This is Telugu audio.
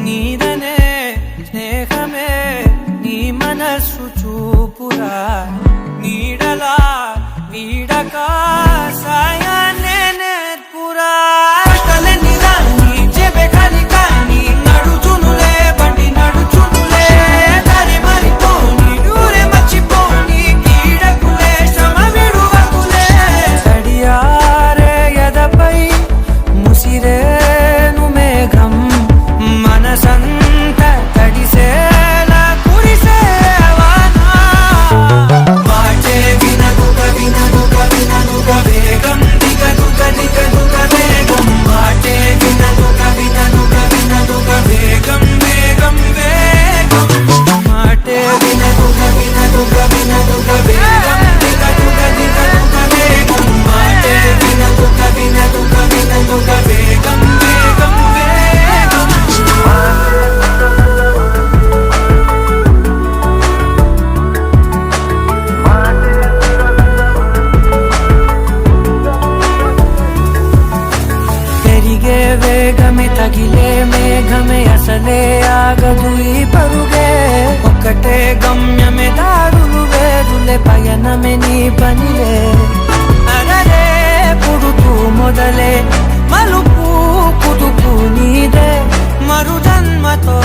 నీదనే స్నేహమే నీ మనస్సు చూపురా నీడలా వీడక సాయాన్నే నేర్పురా కలని రాని చెబె ఖాళీ కానీ నడుచునులే బండి నడుచునులే దారి మరిపోని దూరే మర్చిపోని కీడకులే శ్రమ విడువకులే తడియారే ఎదపై ముసిరేను మేఘం మనసంత తడిసేలా కురిసేవానా వాటే వినదుగ వినదుగ వినదుగ వేగం దిగదుగ దిగదుగ వేగం వాటే వినదుగ వినదుగ వినదుగ వేగం వేగం వేగం వాటే వినదుగ వినదుగ వినదుగ వేగం దిగదుగ దిగదుగ వేగం వాటే వినదుగ వినదుగ వినదుగ వేగం వేగం వేగం పెరిగే వేగమే తగిలే మేఘమే అసలే ఆగదు ఈ పరుగే ఒక్కటే గమ్యమే దారులు వేరులే పయనమే నీ పనిలే అరరే పుడుతూ మొదలే మలుపు కుదుపు నీదే మరు జన్మతో